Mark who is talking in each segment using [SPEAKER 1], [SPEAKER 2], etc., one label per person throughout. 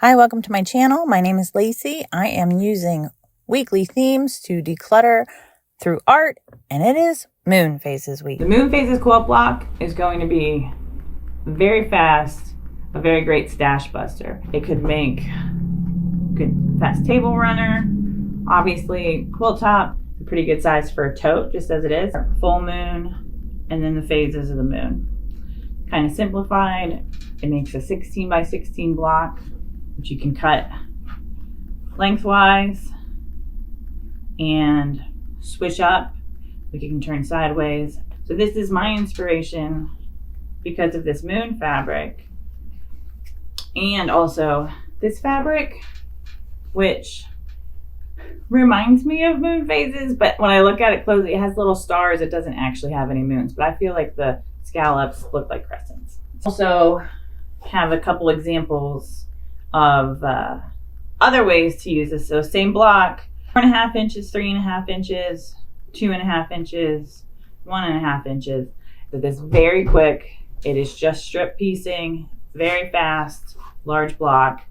[SPEAKER 1] Hi, welcome to my channel. My name is Laci. I am using weekly themes to declutter through art, and it is Moon Phases Week.
[SPEAKER 2] The Moon Phases Quilt Block is going to be very fast, a very great stash buster. It could make a good fast table runner. Obviously, quilt top, a pretty good size for a tote, just as it is. Full moon, and then the phases of the moon. Kind of simplified. It makes a 16 by 16 block, which you can cut lengthwise and switch up. We can turn sideways. So this is my inspiration because of this moon fabric, and also this fabric, which reminds me of moon phases, but when I look at it closely, it has little stars. It doesn't actually have any moons, but I feel like the scallops look like crescents. Also have a couple examples of other ways to use this. So same block, 4.5 inches, 3.5 inches, 2.5 inches, 1.5 inches. So this very quick. It is just strip piecing, very fast, large block.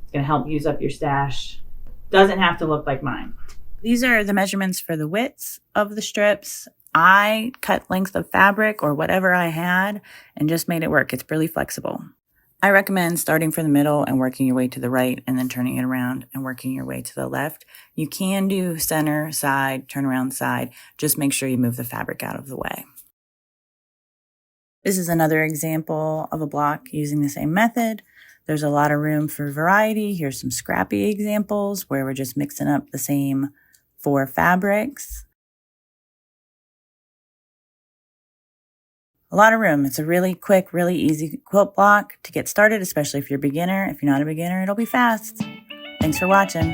[SPEAKER 2] It's going to help use up your stash. Doesn't have to look like mine.
[SPEAKER 1] These are the measurements for the widths of the strips. I cut length of fabric or whatever I had and just made it work. It's really flexible. I recommend starting from the middle and working your way to the right and then turning it around and working your way to the left. You can do center, side, turn around, side. Just make sure you move the fabric out of the way. This is another example of a block using the same method. There's a lot of room for variety. Here's some scrappy examples where we're just mixing up the same 4 fabrics. A lot of room. It's a really quick, really easy quilt block to get started, especially if you're a beginner. If you're not a beginner, it'll be fast. Thanks for watching.